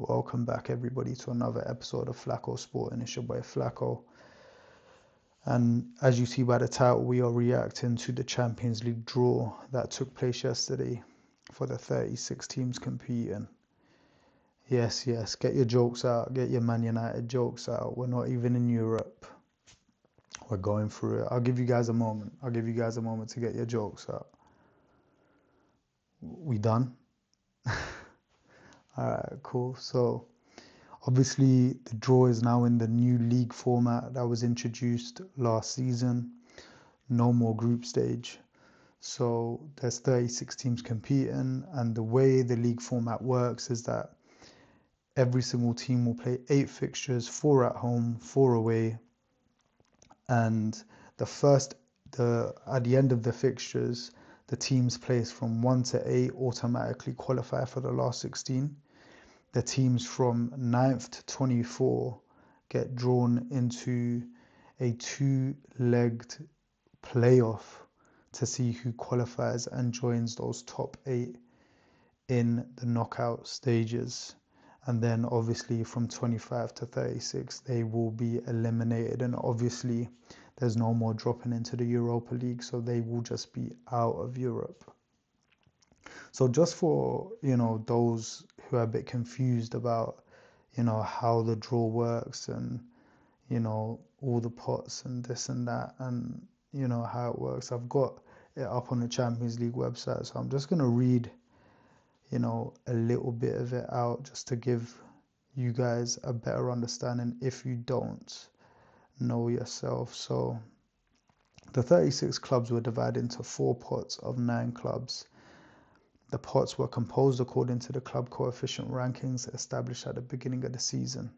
Welcome back, everybody, to another episode of Flacko Sporting. It's your boy Flacko. And as you see by the title, we are reacting to the Champions League draw that took place yesterday for the 36 teams competing. Yes, get your jokes out, get your Man United jokes out. We're not even in Europe. We're going through it. I'll give you guys a moment. To get your jokes out. We done? Alright, cool. So, obviously, the draw is now in the new league format that was introduced last season. No more group stage. So there's 36 teams competing, and the way the league format works is that every single team will play 8 fixtures, 4 at home, 4 away, and at the end of the fixtures, the teams placed from 1 to 8 automatically qualify for the last 16. The teams from 9th to 24 get drawn into a 2-legged playoff to see who qualifies and joins those top 8 in the knockout stages. And then obviously from 25 to 36, they will be eliminated. And obviously there's no more dropping into the Europa League, so they will just be out of Europe. So just for, those who are a bit confused about, how the draw works and, all the pots and this and that and, how it works. I've got it up on the Champions League website. So I'm just going to read, a little bit of it out just to give you guys a better understanding if you don't know yourself. So the 36 clubs were divided into 4 pots of 9 clubs. The pots were composed according to the club coefficient rankings established at the beginning of the season,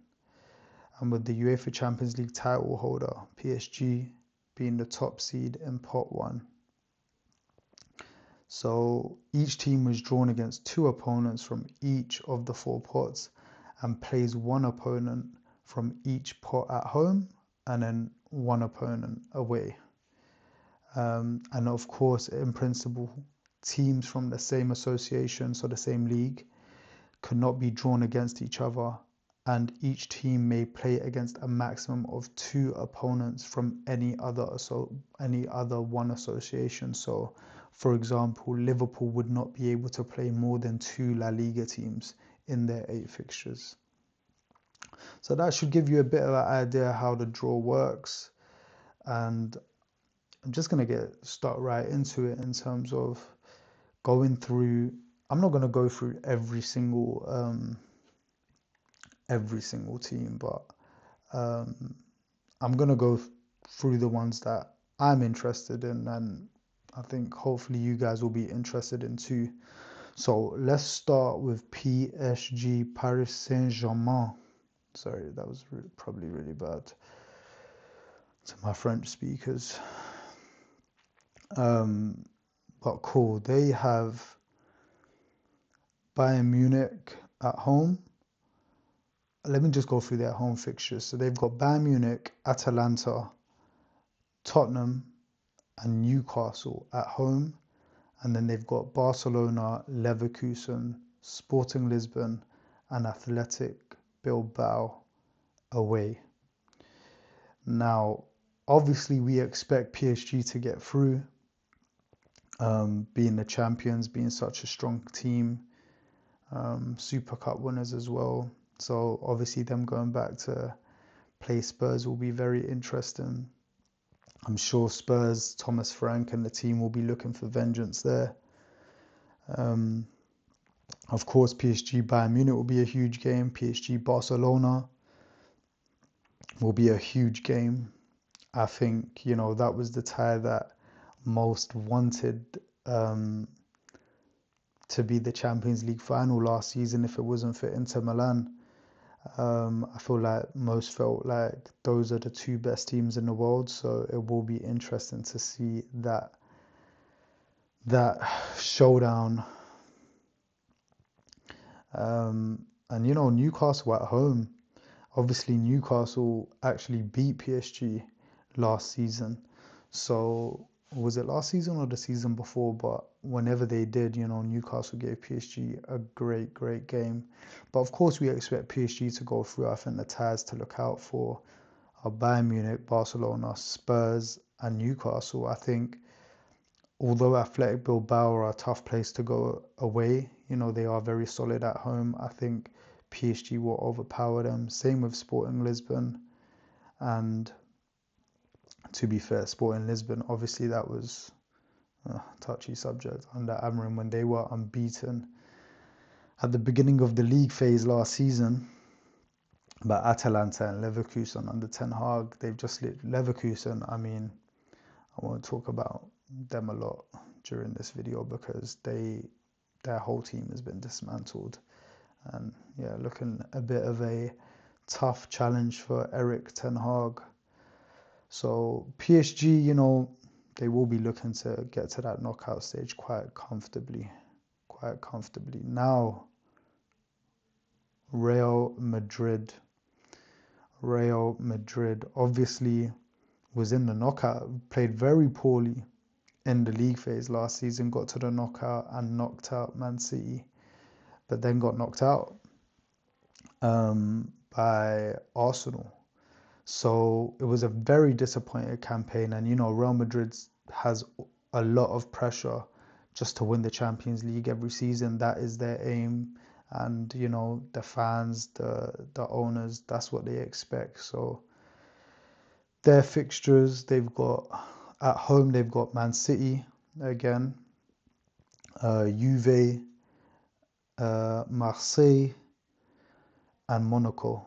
and with the UEFA Champions League title holder, PSG, being the top seed in pot 1. So each team was drawn against 2 opponents from each of the 4 pots and plays 1 opponent from each pot at home and then 1 opponent away. And of course, in principle, teams from the same association, so the same league, could not be drawn against each other, and each team may play against a maximum of 2 opponents from any other one association. So, for example, Liverpool would not be able to play more than 2 La Liga teams in their 8 fixtures. So that should give you a bit of an idea how the draw works, and I'm just going to start right into it in terms of going through. I'm not going to go through every single team, but I'm going to go through the ones that I'm interested in, and I think hopefully you guys will be interested in too. So let's start with PSG, Paris Saint-Germain. Sorry, that was probably really bad to my French speakers. But cool. They have Bayern Munich at home. Let me just go through their home fixtures. So they've got Bayern Munich, Atalanta, Tottenham, and Newcastle at home. And then they've got Barcelona, Leverkusen, Sporting Lisbon, and Athletic Bilbao away. Now, obviously, we expect PSG to get through, being the champions, being such a strong team, Super Cup winners as well. So obviously them going back to play Spurs will be very interesting. I'm sure Spurs, Thomas Frank and the team will be looking for vengeance there. Of course, PSG Bayern Munich will be a huge game. PSG Barcelona will be a huge game. I think, that was the tie that most wanted to be the Champions League final last season if it wasn't for Inter Milan. I feel like most felt like those are the 2 best teams in the world, so it will be interesting to see that showdown. And Newcastle at home. Obviously, Newcastle actually beat PSG last season, so was it last season or the season before? But whenever they did, Newcastle gave PSG a great game. But of course, we expect PSG to go through. I think the ties to look out for are Bayern Munich, Barcelona, Spurs, and Newcastle. I think although Athletic Bilbao are a tough place to go away, they are very solid at home. I think PSG will overpower them. Same with Sporting Lisbon. And to be fair, Sporting Lisbon, obviously that was a touchy subject under Amorim when they were unbeaten at the beginning of the league phase last season. But Atalanta and Leverkusen under Ten Hag, they've just lit Leverkusen. I mean, I won't talk about them a lot during this video because their whole team has been dismantled. And yeah, looking a bit of a tough challenge for Eric Ten Hag. So PSG, they will be looking to get to that knockout stage quite comfortably. Now, Real Madrid obviously was in the knockout, played very poorly in the league phase last season, got to the knockout and knocked out Man City, but then got knocked out by Arsenal. So it was a very disappointing campaign. And, Real Madrid has a lot of pressure just to win the Champions League every season. That is their aim. And, the fans, the owners, that's what they expect. So their fixtures, at home, they've got Man City again, Juve, Marseille, and Monaco.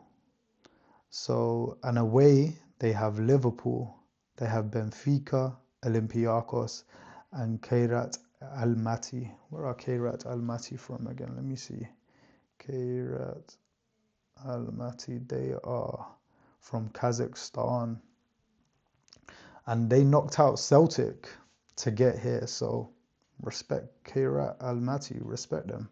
So, and away, they have Liverpool, they have Benfica, Olympiacos, and Kairat Almaty. Where are Kairat Almaty from again? Let me see. Kairat Almaty, they are from Kazakhstan. And they knocked out Celtic to get here, so respect Kairat Almaty, respect them.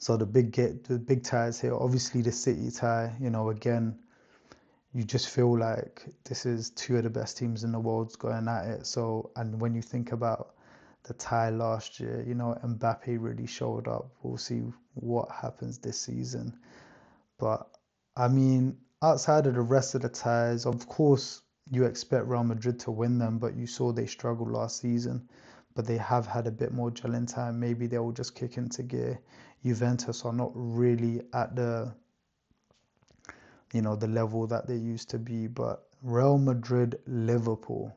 So the big ties here, obviously the City tie, again, you just feel like this is two of the best teams in the world going at it. So, and when you think about the tie last year, Mbappe really showed up. We'll see what happens this season. But I mean, outside of the rest of the ties, of course, you expect Real Madrid to win them, but you saw they struggled last season. But they have had a bit more gelling time. Maybe they will just kick into gear. Juventus are not really at the level that they used to be. But Real Madrid, Liverpool.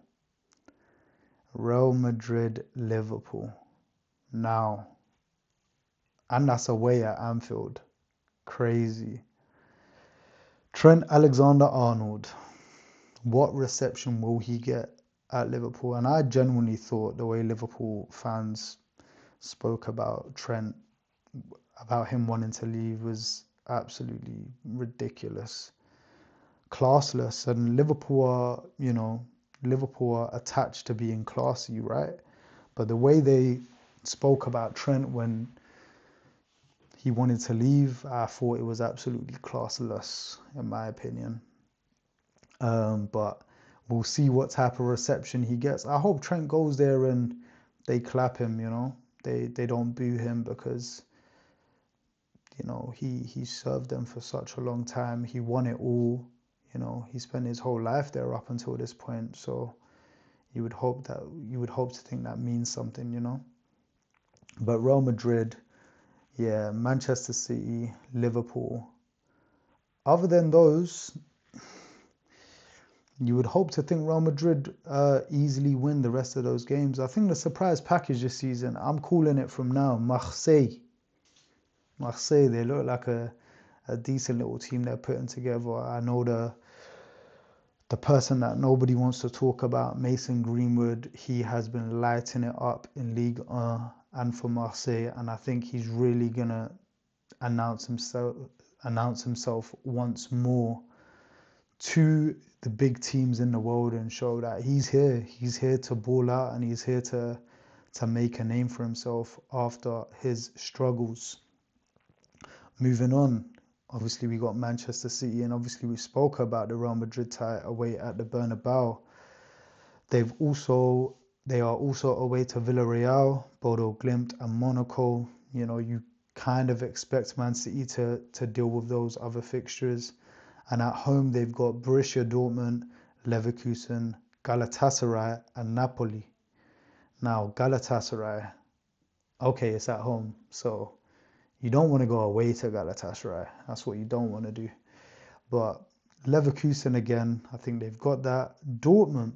Now, and that's away at Anfield. Crazy. Trent Alexander-Arnold. What reception will he get at Liverpool? And I genuinely thought the way Liverpool fans spoke about Trent, about him wanting to leave, was absolutely ridiculous, classless. And Liverpool are attached to being classy, right? But the way they spoke about Trent when he wanted to leave, I thought it was absolutely classless, in my opinion. But we'll see what type of reception he gets. I hope Trent goes there and they clap him, They don't boo him because, he served them for such a long time. He won it all. He spent his whole life there up until this point. So you would hope to think that means something, But Real Madrid, yeah, Manchester City, Liverpool. Other than those, you would hope to think Real Madrid easily win the rest of those games. I think the surprise package this season, I'm calling it from now, Marseille, they look like a decent little team they're putting together. I know the person that nobody wants to talk about, Mason Greenwood, he has been lighting it up in Ligue 1 and for Marseille, and I think he's really gonna announce himself once more to the big teams in the world and show that he's here to ball out, and he's here to make a name for himself after his struggles. Moving on, Obviously, we got Manchester City, and obviously we spoke about the Real Madrid tie away at the Bernabeu. They are also away to Villarreal, Bodo Glimt, and Monaco. You know, you kind of expect Man City to deal with those other fixtures. And at home, they've got Borussia Dortmund, Leverkusen, Galatasaray, and Napoli. Now, Galatasaray, okay, it's at home, so you don't want to go away to Galatasaray. That's what you don't want to do. But Leverkusen again, I think they've got that. Dortmund,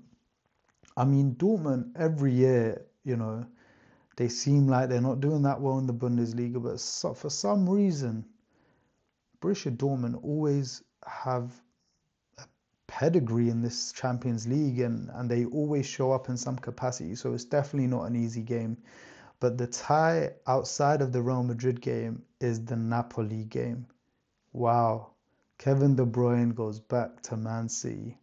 I mean, Dortmund every year, you know, they seem like they're not doing that well in the Bundesliga, but for some reason, Borussia Dortmund always have pedigree in this Champions League, and they always show up in some capacity. So it's definitely not an easy game. But the tie outside of the Real Madrid game is the Napoli game. Wow. Kevin De Bruyne goes back to Man City.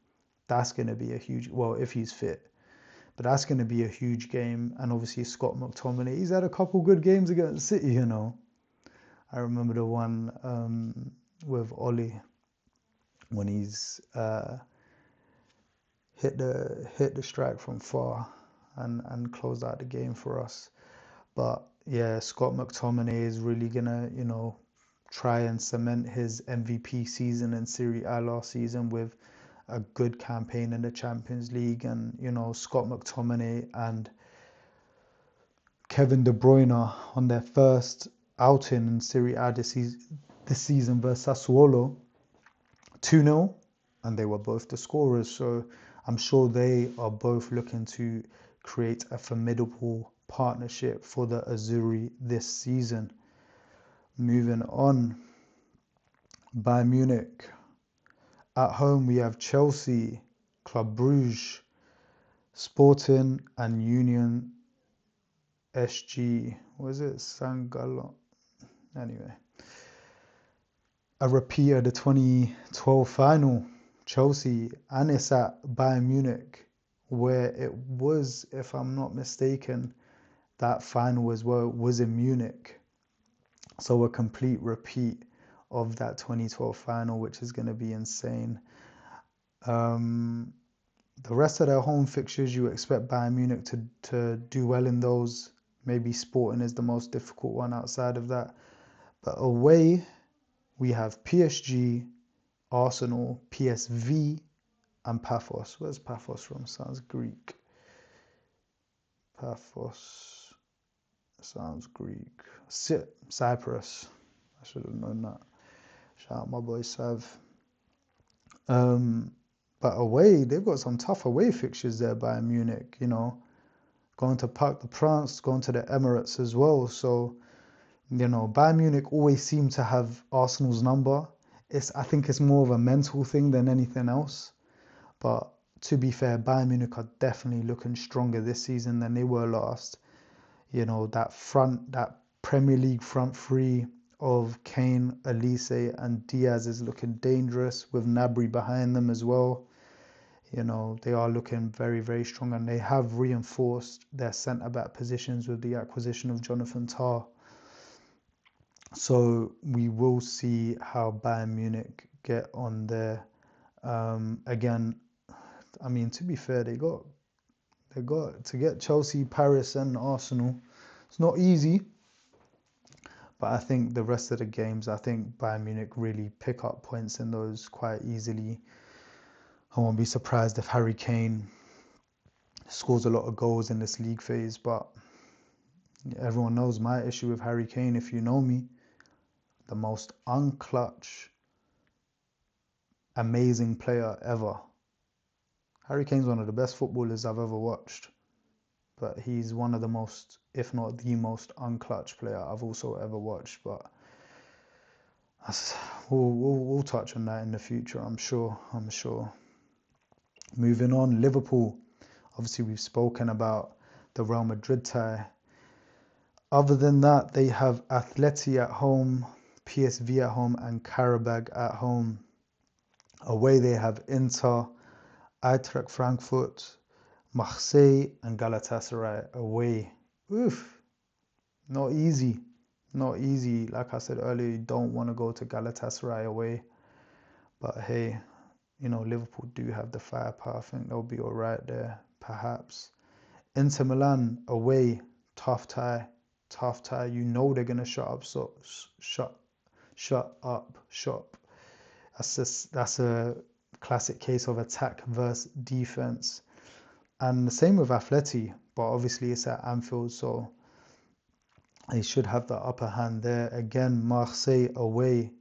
That's going to be a huge, well, if he's fit. But that's going to be a huge game. And obviously Scott McTominay, he's had a couple good games against City, you know. I remember the one with Oli when he's hit the strike from far and closed out the game for us. But yeah, Scott McTominay is really gonna, you know, try and cement his MVP season in Serie A last season with a good campaign in the Champions League. And, you know, Scott McTominay and Kevin De Bruyne on their first outing in Serie A this season versus Sassuolo, 2-0, and they were both the scorers. So I'm sure they are both looking to create a formidable partnership for the Azzurri this season. Moving on, Bayern Munich. At home, we have Chelsea, Club Brugge, Sporting, and Union SG. Was it Saint Gallen? Anyway, a repeat of the 2012 final, Chelsea, and it's at Bayern Munich, where it was, if I'm not mistaken, that final as well was in Munich. So a complete repeat of that 2012 final, which is going to be insane. The rest of their home fixtures, you expect Bayern Munich to do well in those. Maybe Sporting is the most difficult one outside of that. But away, we have PSG, Arsenal, PSV, and Paphos. Where's Paphos from? Sounds Greek. Paphos sounds Greek. Cyprus. I should have known that. Shout out my boy Sav. But away, they've got some tough away fixtures there, Bayern Munich, you know. Going to Parc des Princes, going to the Emirates as well. So, you know, Bayern Munich always seem to have Arsenal's number. I think it's more of a mental thing than anything else. But to be fair, Bayern Munich are definitely looking stronger this season than they were last. You know, that Premier League front three of Kane, Elise, and Diaz is looking dangerous, with Gnabry behind them as well. You know, they are looking very, very strong, and they have reinforced their centre-back positions with the acquisition of Jonathan Tah. So we will see how Bayern Munich get on there. Again, I mean, to be fair, they got to get Chelsea, Paris, and Arsenal. It's not easy, but I think the rest of the games, I think Bayern Munich really pick up points in those quite easily. I won't be surprised if Harry Kane scores a lot of goals in this league phase, but everyone knows my issue with Harry Kane, if you know me. The most unclutch, amazing player ever. Harry Kane's one of the best footballers I've ever watched, but he's one of the most, if not the most unclutch player I've also ever watched. But we'll touch on that in the future, I'm sure. Moving on, Liverpool. Obviously, we've spoken about the Real Madrid tie. Other than that, they have Atleti at home, PSV at home, and Karabag at home. Away, they have Inter, Eintracht Frankfurt, Marseille, and Galatasaray away. Oof, not easy. Not easy. Like I said earlier, you don't want to go to Galatasaray away. But hey, Liverpool do have the firepower. I think they'll be all right there, perhaps. Inter Milan away, tough tie, tough tie. They're gonna shut up shop. That's a classic case of attack versus defense. And the same with Atleti, but obviously it's at Anfield, so they should have the upper hand there. Again, Marseille away.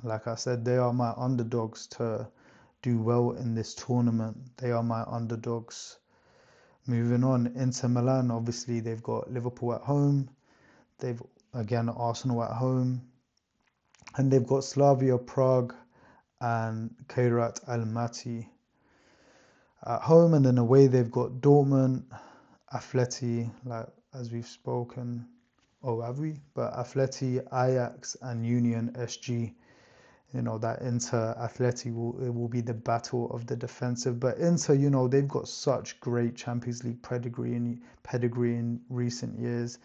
Like I said, they are my underdogs to do well in this tournament. They are my underdogs. Moving on, Inter Milan, obviously they've got Liverpool at home. They've, again, Arsenal at home. And they've got Slavia Prague and Kairat Almaty at home. And then away they've got Dortmund, Atleti, like as we've spoken. Oh, have we? But Atleti, Ajax, and Union SG. That Inter Atleti will be the battle of the defensive. But Inter, they've got such great Champions League pedigree in recent years.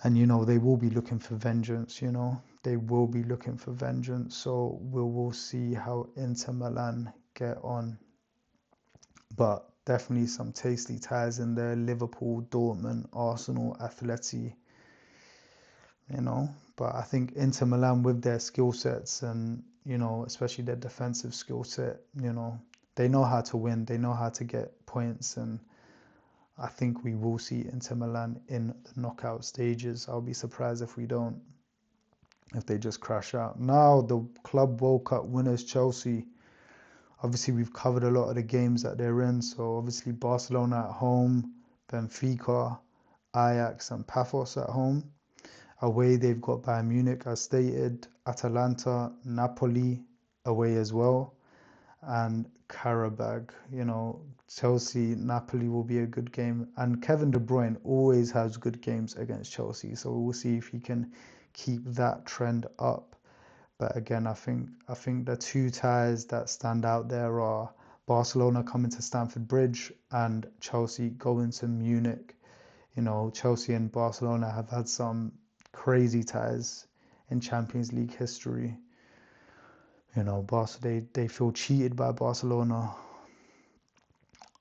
And, they will be looking for vengeance, They will be looking for vengeance. So we'll see how Inter Milan get on. But definitely some tasty ties in there. Liverpool, Dortmund, Arsenal, Atleti, But I think Inter Milan with their skill sets and, especially their defensive skill set, they know how to win. They know how to get points. And I think we will see Inter Milan in the knockout stages. I'll be surprised if we don't, if they just crash out. Now, the Club World Cup winners, Chelsea. Obviously, we've covered a lot of the games that they're in. So, obviously, Barcelona at home, Benfica, Ajax, and Paphos at home. Away, they've got Bayern Munich, as stated, Atalanta, Napoli away as well, and Karabag. Chelsea, Napoli will be a good game. And Kevin De Bruyne always has good games against Chelsea. So we'll see if he can keep that trend up. But again, I think the two ties that stand out there are Barcelona coming to Stamford Bridge and Chelsea going to Munich. Chelsea and Barcelona have had some crazy ties in Champions League history. They feel cheated by Barcelona,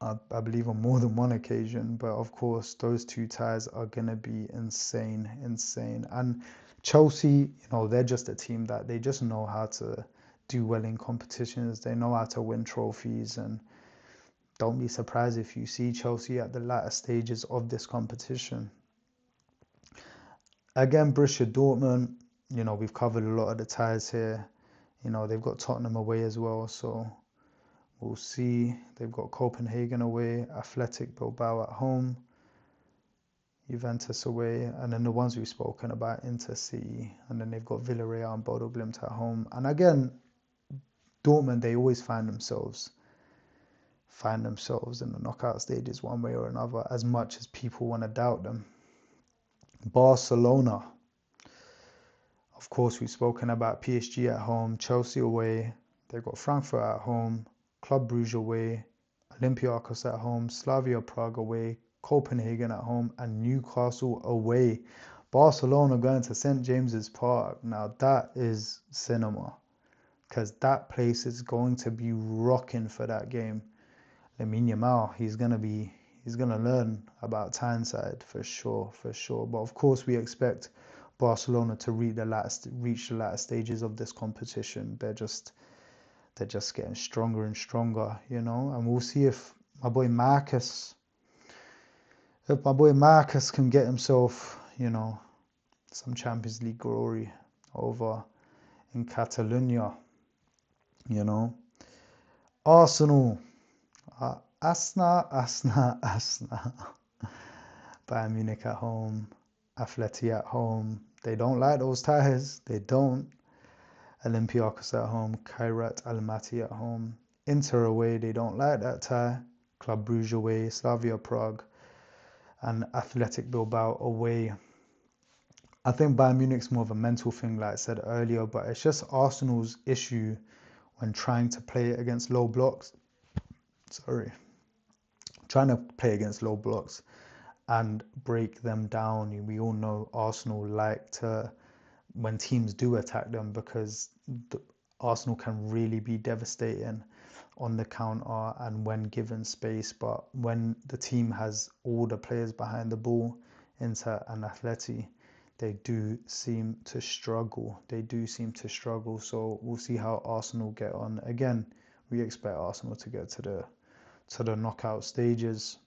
I believe, on more than one occasion. But of course, those two ties are going to be insane. And Chelsea, they're just a team that they just know how to do well in competitions. They know how to win trophies. And don't be surprised if you see Chelsea at the latter stages of this competition. Again, Borussia Dortmund, we've covered a lot of the ties here. They've got Tottenham away as well, so we'll see. They've got Copenhagen away, Athletic Bilbao at home, Juventus away, and then the ones we've spoken about, Intercity, and then they've got Villarreal and Bodo Glimt at home. And again, Dortmund, they always find themselves in the knockout stages one way or another, as much as people want to doubt them. Barcelona. Of course, we've spoken about PSG at home, Chelsea away. They've got Frankfurt at home, Club Brugge away, Olympiacos at home, Slavia Prague away, Copenhagen at home, and Newcastle away. Barcelona going to St. James's Park. Now that is cinema, because that place is going to be rocking for that game. Lamine Yamal, he's gonna learn about Tyneside for sure. But of course, we expect Barcelona to reach the latter stages of this competition. They're just getting stronger and stronger, and we'll see if my boy Marcus can get himself, some Champions League glory over in Catalonia, Arsenal, Asna. Bayern Munich at home, Atleti at home. They don't like those ties. They don't. Olympiacos at home, Kairat Almaty at home. Inter away, they don't like that tie. Club Brugge away, Slavia Prague, and Athletic Bilbao away. I think Bayern Munich's more of a mental thing, like I said earlier, but it's just Arsenal's issue when trying to play against low blocks. and break them down. We all know Arsenal like to, when teams do attack them, because Arsenal can really be devastating on the counter and when given space. But when the team has all the players behind the ball, Inter and Atleti, they do seem to struggle. So we'll see how Arsenal get on. Again, we expect Arsenal to get to the knockout stages.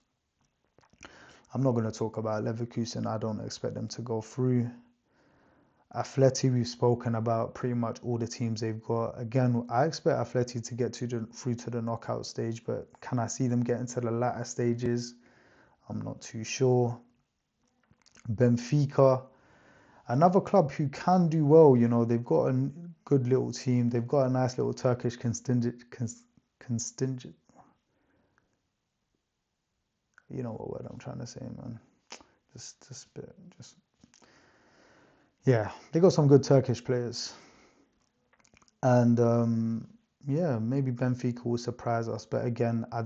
I'm not going to talk about Leverkusen. I don't expect them to go through. Atleti, we've spoken about pretty much all the teams they've got. Again, I expect Atleti to get through to the knockout stage, but can I see them getting to the latter stages? I'm not too sure. Benfica, another club who can do well. They've got a good little team. They've got a nice little Turkish contingent. You know what word I'm trying to say, man. Yeah, they got some good Turkish players. And yeah, maybe Benfica will surprise us. But again, I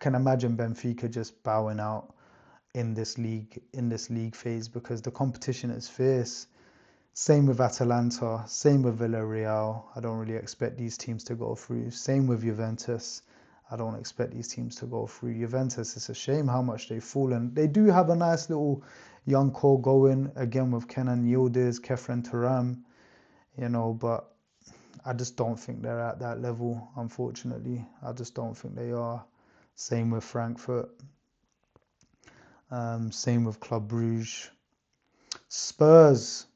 can imagine Benfica just bowing out in this league phase, because the competition is fierce. Same with Atalanta, same with Villarreal. I don't really expect these teams to go through. Same with Juventus. I don't expect these teams to go through. Juventus, it's a shame how much they've fallen. They do have a nice little young core going, again with Kenan Yildiz, Kefren Turam, but I just don't think they're at that level, unfortunately. I just don't think they are. Same with Frankfurt. Same with Club Brugge. Spurs.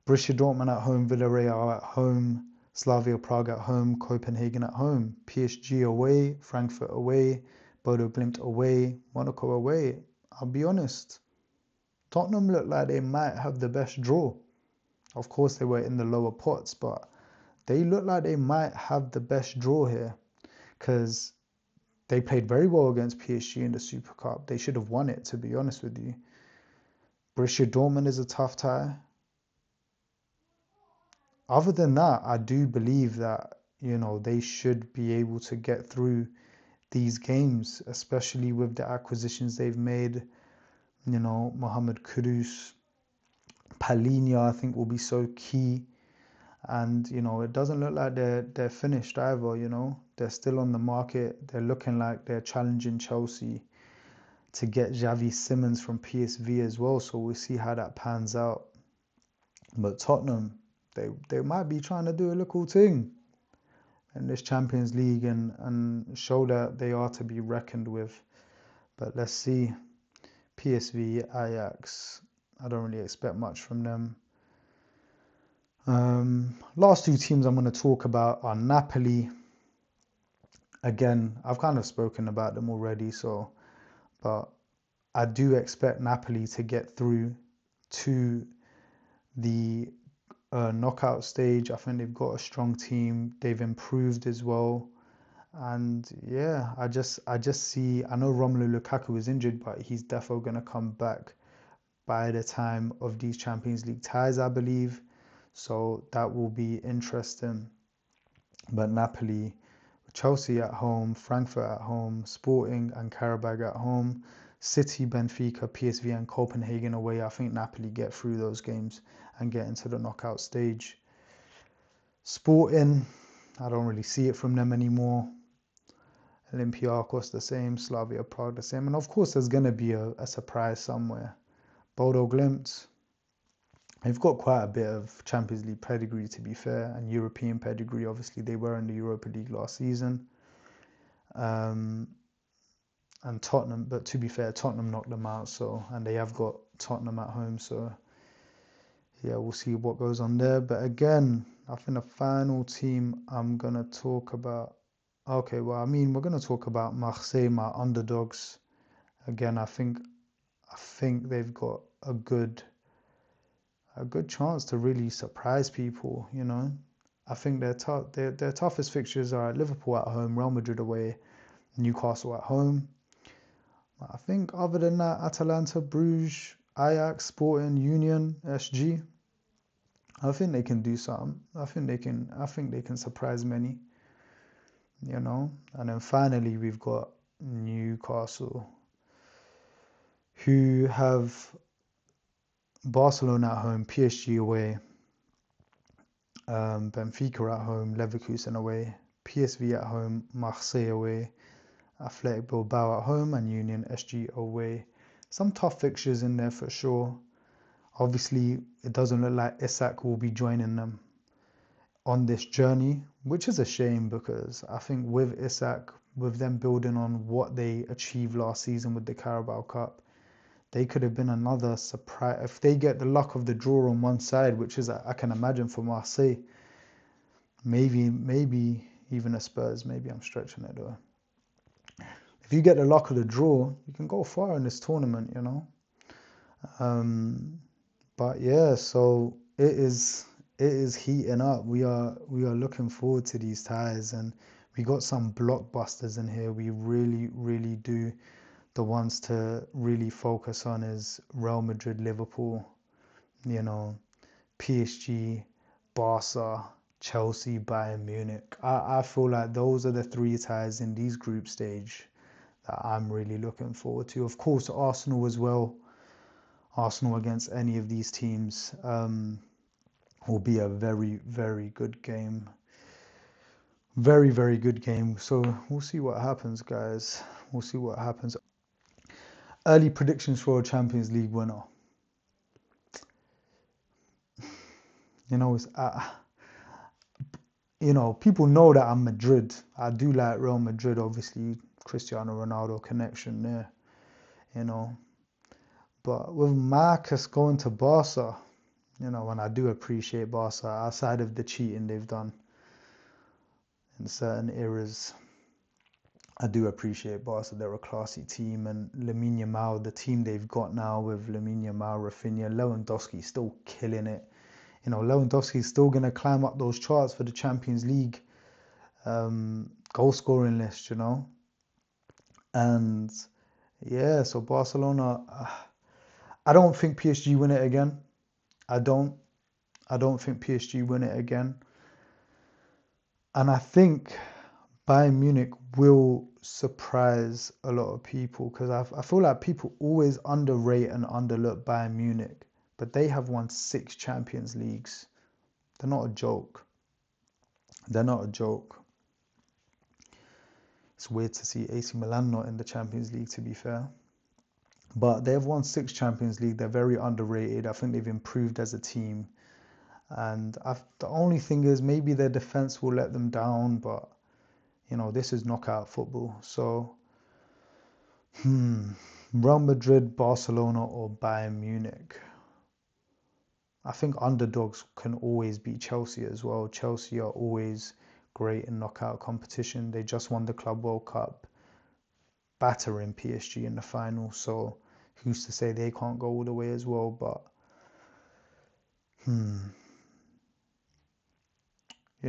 Borussia Dortmund at home, Villarreal at home, Slavia Prague at home, Copenhagen at home, PSG away, Frankfurt away, Bodo Glimt away, Monaco away. I'll be honest, Tottenham look like they might have the best draw. Of course, they were in the lower pots, but they look like they might have the best draw here, because they played very well against PSG in the Super Cup. They should have won it, to be honest with you. Borussia Dortmund is a tough tie. Other than that, I do believe that, they should be able to get through these games, especially with the acquisitions they've made. Mohamed Kudus, Palhinha, I think will be so key. And, it doesn't look like they're finished either. They're still on the market. They're looking like they're challenging Chelsea to get Xavi Simons from PSV as well. So we'll see how that pans out. But Tottenham, they might be trying to do a little thing in this Champions League and show that they are to be reckoned with. But let's see. PSV, Ajax, I don't really expect much from them. Last two teams I'm going to talk about are Napoli. Again, I've kind of spoken about them already, but I do expect Napoli to get through to the knockout stage. I think they've got a strong team. They've improved as well. And yeah, I just see, I know Romelu Lukaku is injured, but he's definitely going to come back by the time of these Champions League ties, I believe. So that will be interesting. But Napoli, Chelsea at home, Frankfurt at home, Sporting and Karabag at home, City, Benfica, PSV and Copenhagen away. I think Napoli get through those games and get into the knockout stage. Sporting, I don't really see it from them anymore. Olympiacos the same, Slavia Prague the same. And of course there's going to be a surprise somewhere. Bodo Glimt, they've got quite a bit of Champions League pedigree, to be fair, and European pedigree. Obviously, they were in the Europa League last season. And Tottenham, but to be fair, Tottenham knocked them out, and they have got Tottenham at home, so yeah, we'll see what goes on there. But again, I think the final team I'm going to talk about, we're going to talk about Marseille, my underdogs. Again, I think they've got a good chance to really surprise people, I think their toughest fixtures are at Liverpool at home, Real Madrid away, Newcastle at home. I think other than that, Atalanta, Bruges, Ajax, Sporting, Union, SG, I think they can do something. I think they can surprise many, And then finally we've got Newcastle. who have Barcelona at home, PSG away, Benfica at home, Leverkusen away, PSV at home, Marseille away, Athletic Bilbao at home, and Union SG away. Some tough fixtures in there for sure. Obviously, it doesn't look like Isak will be joining them on this journey, which is a shame because I think with Isak, with them building on what they achieved last season with the Carabao Cup, they could have been another surprise. If they get the luck of the draw on one side, which is, I can imagine for Marseille, maybe even a Spurs, maybe I'm stretching it though. If you get the luck of the draw, you can go far in this tournament, you know. But yeah, so it is heating up. We are looking forward to these ties, and we got some blockbusters in here. We really do. The ones to really focus on is Real Madrid, Liverpool, you know, PSG, Barca, Chelsea, Bayern Munich. I feel like those are the three ties in these group stage that I'm really looking forward to. Of course, Arsenal as well. Arsenal against any of these teams will be a very good game. Very good game. So we'll see what happens, guys. We'll see what happens. Early predictions for a Champions League winner. You know, people know that I'm Madrid. I do like Real Madrid, obviously, Cristiano Ronaldo connection there, you know. But with Marcus going to Barca, you know, and I do appreciate Barca, outside of the cheating they've done in certain eras, I do appreciate Barca. They're a classy team, and Lamine Yamal, the team they've got now with Lamine Yamal, Rafinha, Lewandowski still killing it. You know, Lewandowski's still going to climb up those charts for the Champions League goal scoring list, you know. And yeah, so Barcelona, I don't think PSG win it again. I don't think PSG win it again. And I think Bayern Munich will surprise a lot of people because I feel like people always underrate and underlook Bayern Munich, but they have won 6 Champions Leagues. They're not a joke. They're not a joke. It's weird to see AC Milan not in the Champions League, to be fair. But they've won 6 Champions League. They're very underrated. I think they've improved as a team. And the only thing is maybe their defense will let them down, but you know, this is knockout football. So, Real Madrid, Barcelona, or Bayern Munich. I think underdogs can always beat Chelsea as well. Chelsea are always great in knockout competition. They just won the Club World Cup, battering PSG in the final. So, who's to say they can't go all the way as well? But, you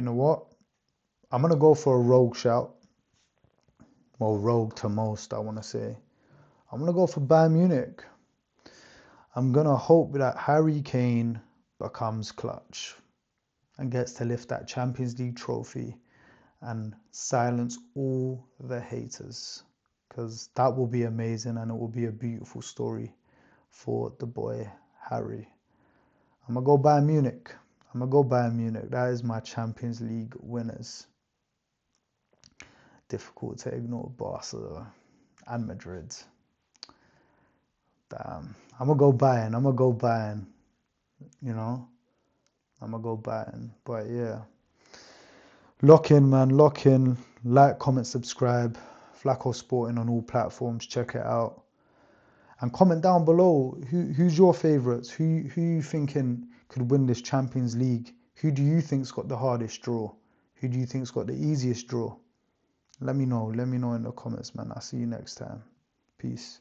know what? I'm going to go for a rogue shout. Well, rogue to most, I want to say. I'm going to go for Bayern Munich. I'm going to hope that Harry Kane becomes clutch and gets to lift that Champions League trophy and silence all the haters, because that will be amazing and it will be a beautiful story for the boy Harry. I'm going to go Bayern Munich. That is my Champions League winners. Difficult to ignore Barca and Madrid. Damn. I'm going to go Bayern. You know, I'm going to go Bayern. But yeah. Lock in, man. Lock in. Like, comment, subscribe. Flacko Sporting on all platforms. Check it out. And comment down below who's your favourites? Who you thinking could win this Champions League? Who do you think's got the hardest draw? Who do you think's got the easiest draw? Let me know. Let me know in the comments, man. I'll see you next time. Peace.